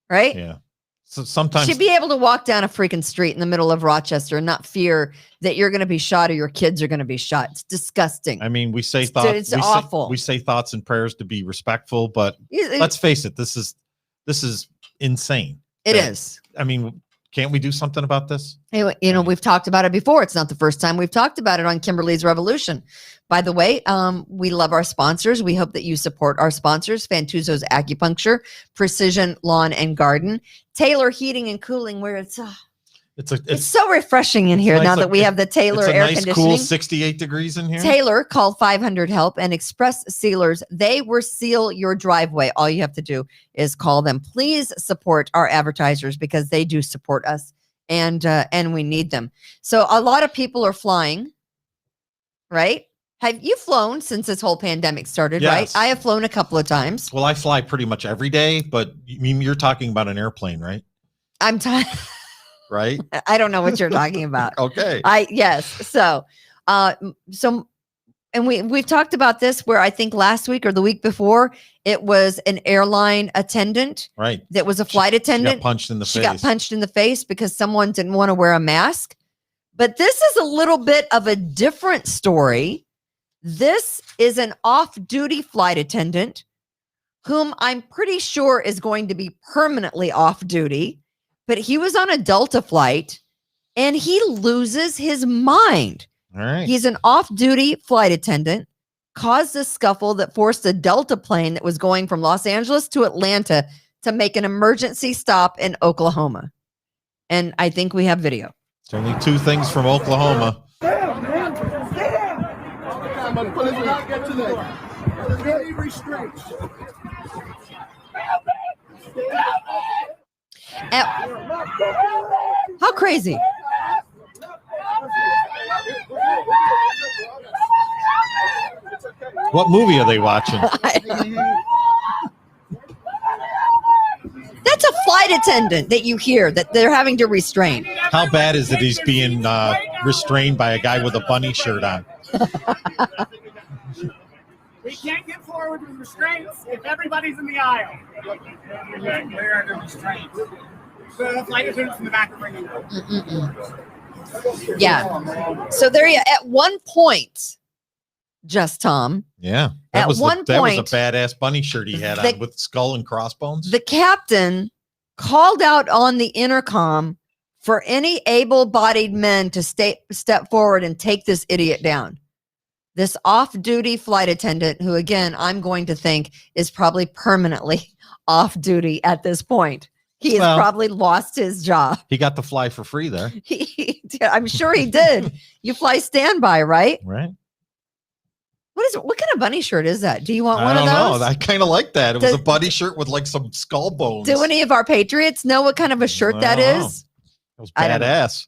Right? Yeah. So sometimes should be able to walk down a freaking street in the middle of Rochester and not fear that you're going to be shot or your kids are going to be shot. It's disgusting. I mean, we say thoughts. It's awful. We say thoughts and prayers to be respectful, but let's face it, this is insane. It is. I mean, can't we do something about this? We've talked about it before. It's not the first time we've talked about it on Kimberly's Revolution. By the way, we love our sponsors. We hope that you support our sponsors: Fantuzzo's Acupuncture, Precision Lawn and Garden, Taylor Heating and Cooling, where it's so refreshing in here nice, now that we have the Taylor air nice, conditioning. Cool 68 degrees in here. Taylor, call 500 HELP and Express Sealers. They will seal your driveway. All you have to do is call them. Please support our advertisers because they do support us, and we need them. So a lot of people are flying, right? Have you flown since this whole pandemic started? Yes. Right? I have flown a couple of times. Well, I fly pretty much every day, but you're talking about an airplane, right? I'm tired. Right? I don't know what you're talking about. Okay. Yes. So, and we've talked about this where I think last week or the week before, it was an airline attendant. Right. That was a flight attendant. She got punched in the face. She got punched in the face because someone didn't want to wear a mask. But this is a little bit of a different story. This is an off-duty flight attendant whom I'm pretty sure is going to be permanently off duty. But he was on a Delta flight and he loses his mind. All right. He's an off-duty flight attendant, caused a scuffle that forced a Delta plane that was going from Los Angeles to Atlanta to make an emergency stop in Oklahoma. And I think we have video. It's only 2 things from Oklahoma. How crazy. What movie are they watching? That's a flight attendant that you hear that they're having to restrain. How bad is it he's being restrained by a guy with a bunny shirt on? We can't get forward with restraints if everybody's in the aisle. Where are the restraints? The flight attendants in the back are bringing them. Yeah. So there you at one point, just Tom. Yeah. That was a badass bunny shirt he had on with skull and crossbones. The captain called out on the intercom for any able-bodied men to step forward and take this idiot down. This off-duty flight attendant, who again, I'm going to think is probably permanently off-duty at this point. He has probably lost his job. He got to fly for free there. I'm sure he did. You fly standby, right? Right. What kind of bunny shirt is that? Do you want one of those? I don't know. I kind of like that. It was a bunny shirt with like some skull bones. Do any of our patriots know what kind of a shirt that is? It was badass.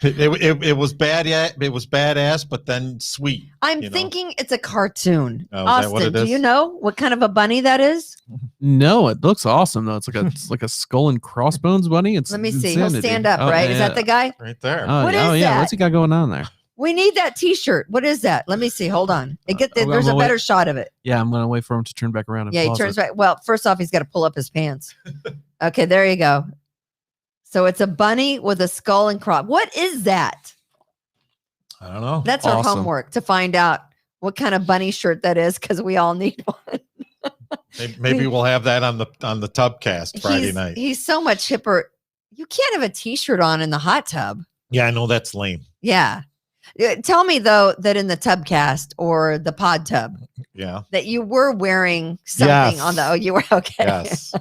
It was bad. Yeah, it was badass, but then sweet. I'm thinking it's a cartoon. Oh, Austin, do you know what kind of a bunny that is? No, it looks awesome though. It's like a skull and crossbones bunny. Let me see. He'll stand up, right? Is that the guy? Right there. What is that? What's he got going on there? We need that T-shirt. What is that? Let me see. Hold on. There's a better shot of it. Yeah, I'm gonna wait for him to turn back around. Yeah, he turns back. Well, first off, he's got to pull up his pants. Okay, there you go. So it's a bunny with a skull and cross. What is that? I don't know. That's our homework to find out what kind of bunny shirt that is because we all need one. Maybe we'll have that on the Tubcast Friday night. He's so much hipper. You can't have a t-shirt on in the hot tub. Yeah, I know that's lame. Yeah. Tell me though that in the Tubcast or the pod tub, that you were wearing something on the. Oh, you were okay. Yes.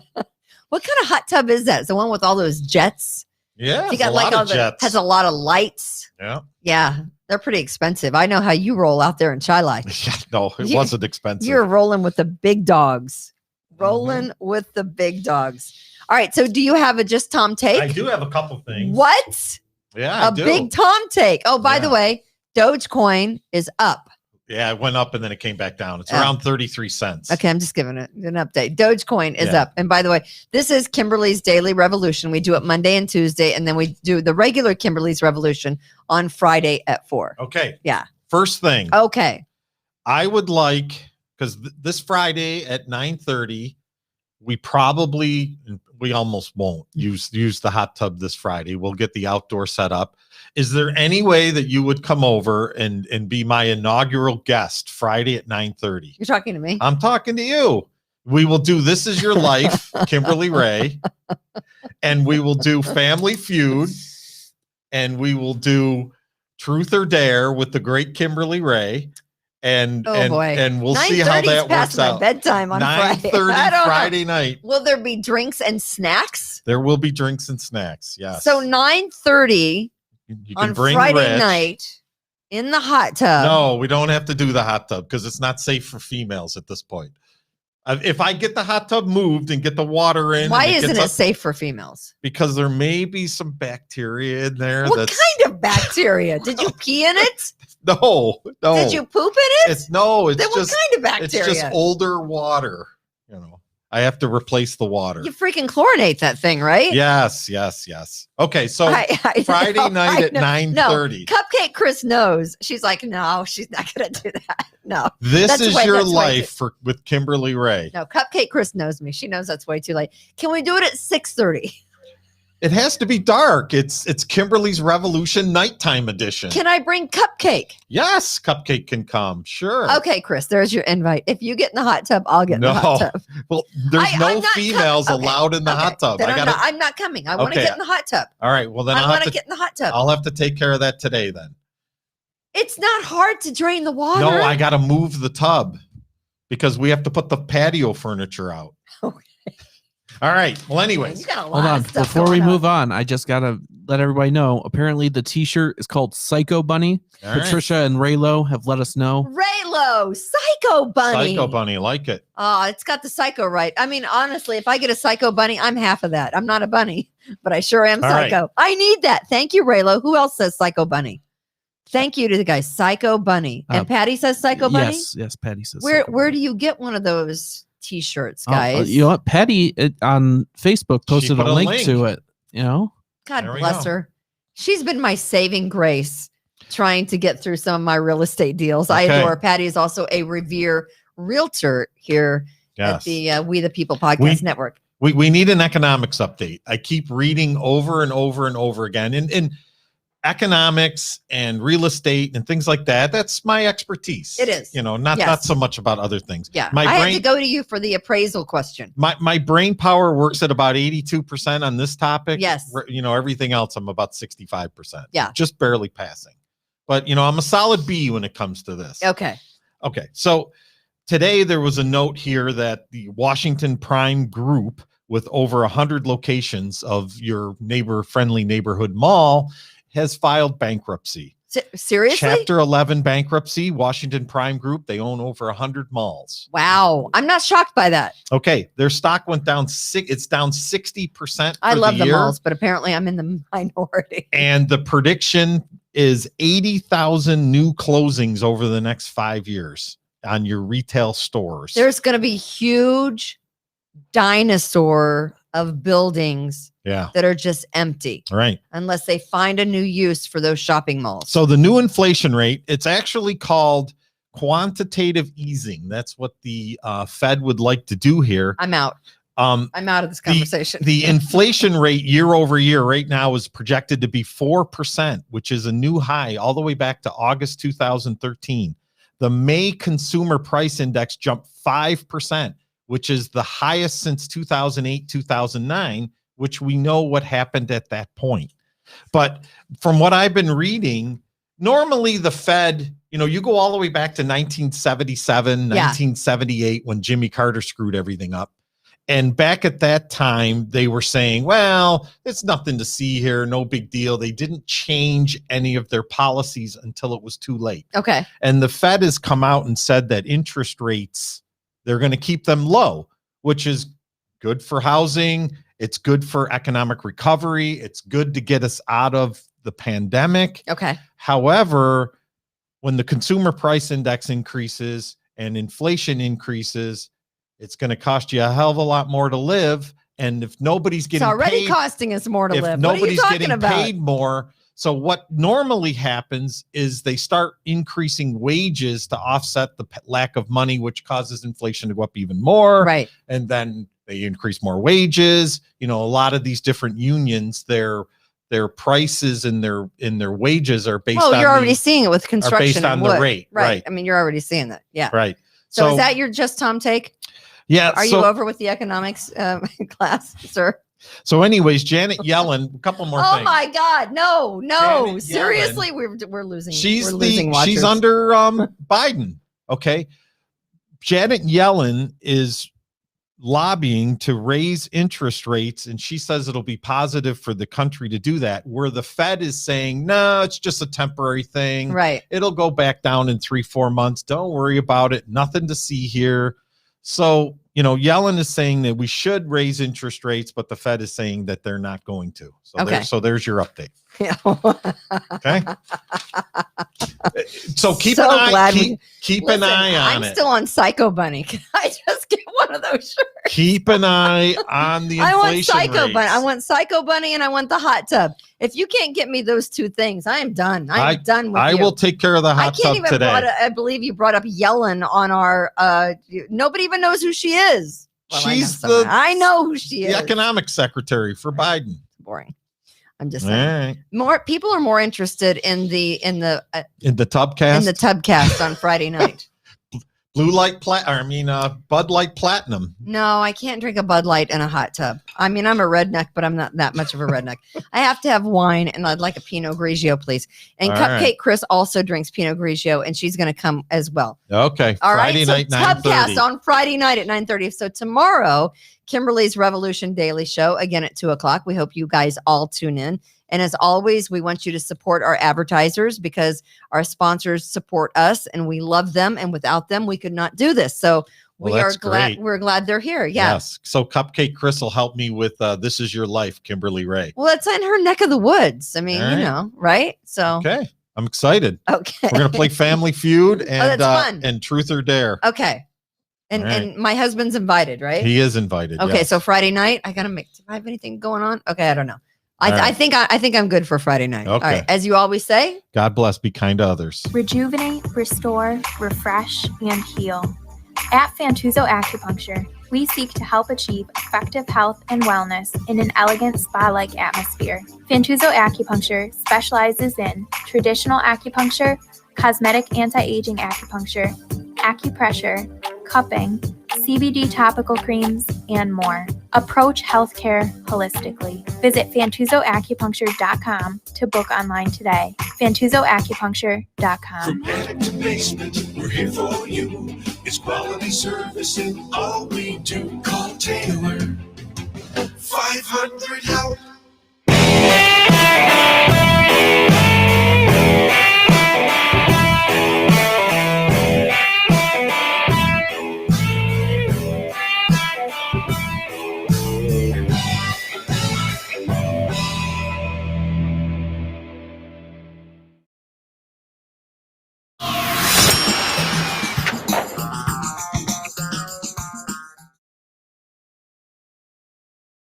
What kind of hot tub is that? It's the one with all those jets. Yeah, you got like all jets. Has a lot of lights. Yeah, they're pretty expensive. I know how you roll out there in Chai Lai. No, it wasn't expensive. You're rolling with the big dogs. Rolling with the big dogs. All right. So, do you have a just Tom take? I do have a couple things. What? Yeah, a big Tom take. Oh, by the way, Dogecoin is up. Yeah, it went up and then it came back down. It's around 33 cents. Okay, I'm just giving it an update. Dogecoin is up. And by the way, this is Kimberly's Daily Revolution. We do it Monday and Tuesday, and then we do the regular Kimberly's Revolution on Friday at 4. Okay. Yeah. First thing. Okay. I would like, because this Friday at 9:30, we almost won't use the hot tub this Friday. We'll get the outdoor set up. Is there any way that you would come over and be my inaugural guest Friday at 9:30? You're talking to me? I'm talking to you. We will do This Is Your Life, Kimberly Ray, and we will do Family Feud, and we will do Truth or Dare with the great Kimberly Ray. And we'll see how that works out. Bedtime on 9:30 Friday night. Will there be drinks and snacks? There will be drinks and snacks. Yes. So 9:30 on Friday night in the hot tub. No, we don't have to do the hot tub because it's not safe for females at this point. If I get the hot tub moved and get the water in, why isn't it safe for females? Because there may be some bacteria in there. What kind of bacteria? Did you pee in it? No. Did you poop in it? It's then just what kind of bacteria? It's just older water. I have to replace the water. You freaking chlorinate that thing, right? Yes. Okay, so Friday night at 9:30. No, Cupcake Chris knows. She's like, no, she's not going to do that. No. This is your life with Kimberly Ray. No, Cupcake Chris knows me. She knows that's way too late. Can we do it at 6:30? It has to be dark. It's Kimberly's Revolution nighttime edition. Can I bring Cupcake? Yes, Cupcake can come. Sure. Okay, Chris, there's your invite. If you get in the hot tub, I'll get in the hot tub. Well, there's no females allowed in the hot tub. I'm not coming. I want to get in the hot tub. All right. Well, then I want to get in the hot tub. I'll have to take care of that today then. It's not hard to drain the water. No, I got to move the tub because we have to put the patio furniture out. Okay. All right. Well, anyways, hold on. Before we move on, I just gotta let everybody know. Apparently, the T-shirt is called Psycho Bunny. All Patricia and Raylo have let us know. Raylo, Psycho Bunny. Psycho Bunny, like it. Oh, it's got the psycho right. I mean, honestly, if I get a Psycho Bunny, I'm half of that. I'm not a bunny, but I sure am psycho. Right. I need that. Thank you, Raylo. Who else says Psycho Bunny? Thank you to the guy, Psycho Bunny. And Patty says Psycho Bunny. Yes, Patty says. Where do you get one of those T-shirts, guys? You know what? Patty on Facebook posted a link to it. God bless her. She's been my saving grace trying to get through some of my real estate deals. I adore Patty. Is also a Revere realtor here at the We the People podcast network. We need an economics update. I keep reading over and over and over again. And economics and real estate and things like that, that's my expertise. It is. Not so much about other things. Yeah. I had to go to you for the appraisal question. My brain power works at about 82% on this topic. Yes. Everything else I'm about 65%. Yeah. Just barely passing. But I'm a solid B when it comes to this. Okay. So today there was a note here that the Washington Prime Group, with over 100 locations of your neighbor-friendly neighborhood mall, has filed bankruptcy. Seriously? Chapter 11 bankruptcy, Washington Prime Group. They own over 100 malls. Wow. I'm not shocked by that. Okay. Their stock went down. It's down 60%. I love the malls, but apparently I'm in the minority. And the prediction is 80,000 new closings over the next 5 years on your retail stores. There's going to be huge dinosaur of buildings that are just empty. Right. Unless they find a new use for those shopping malls. So the new inflation rate, it's actually called quantitative easing. That's what the Fed would like to do here. I'm out. I'm out of this conversation. The inflation rate year over year right now is projected to be 4%, which is a new high all the way back to August 2013. The May Consumer Price Index jumped 5%. which is the highest since 2008, 2009, which we know what happened at that point. But from what I've been reading, normally the Fed, you go all the way back to 1977, 1978, when Jimmy Carter screwed everything up. And back at that time, they were saying, well, it's nothing to see here. No big deal. They didn't change any of their policies until it was too late. Okay. And the Fed has come out and said that interest rates, they're going to keep them low, which is good for housing. It's good for economic recovery. It's good to get us out of the pandemic. Okay. However, when the consumer price index increases and inflation increases, it's going to cost you a hell of a lot more to live. And if nobody's getting it's already paid, costing us more to live. If nobody's getting about? Paid more. So what normally happens is they start increasing wages to offset the lack of money, which causes inflation to go up even more. Right. And then they increase more wages. A lot of these different unions, their prices and their wages are based on. Well, you're already seeing it with construction. Based on the rate. Right. I mean, you're already seeing that. Yeah. Right. So is that your just Tom take? Yeah. Are you over with the economics class, sir? So anyways, Janet Yellen, a couple more things. Oh my God. No. Janet Seriously, Yellen, we're losing. She's watchers. She's under Biden. Okay. Janet Yellen is lobbying to raise interest rates, and she says it'll be positive for the country to do that, where the Fed is saying, no, it's just a temporary thing. Right. It'll go back down in 3-4 months. Don't worry about it. Nothing to see here. So, Yellen is saying that we should raise interest rates, but the Fed is saying that they're not going to. So there's your update. Yeah. Okay. So keep So an eye. glad Keep an eye on it. I'm still on Psycho Bunny. Can I just get one of those shirts? Keep an eye on the inflation I want Psycho rates. Bunny. I want Psycho Bunny and I want the hot tub. If you can't get me those two things, I am done. I'm done with you. I will take care of the hot tub today. I believe you brought up Yellen on our. Nobody even knows who she is. Well, I know who she is. The economic secretary for Biden. Boring. I'm just saying. More people are more interested in the Tubcast. In the Tubcast on Friday night. Bud Light Platinum. No, I can't drink a Bud Light in a hot tub. I mean, I'm a redneck, but I'm not that much of a redneck. I have to have wine, and I'd like a Pinot Grigio, please. And All Cupcake right. Chris also drinks Pinot Grigio, and she's going to come as well. Okay. All Friday right. night, 9:30. Tubcast on Friday night at 9:30. So tomorrow, Kimberly's Revolution Daily Show, again at 2:00. We hope you guys all tune in. And as always, we want you to support our advertisers because our sponsors support us and we love them. And without them, we could not do this. So we're glad they're here. Yeah. Yes. So Cupcake Chris will help me with This Is Your Life, Kimberly Ray. Well, it's in her neck of the woods. I mean, right? So okay. I'm excited. Okay. We're gonna play Family Feud and that's fun. And Truth or Dare. Okay. And my husband's invited, right? He is invited. Okay, yes. so Friday night, I gotta do I have anything going on? Okay, I don't know. I think I'm good for Friday night. Okay. All right. As you always say, God bless. Be kind to others. Rejuvenate, restore, refresh, and heal. At Fantuzzo Acupuncture, we seek to help achieve effective health and wellness in an elegant spa-like atmosphere. Fantuzzo Acupuncture specializes in traditional acupuncture, cosmetic anti-aging acupuncture, acupressure, cupping, CBD topical creams, and more. Approach healthcare holistically. Visit FantuzzoAcupuncture.com to book online today. FantuzzoAcupuncture.com. From attic to basement, we're here for you. It's quality service in all we do. Call Taylor. 500 help.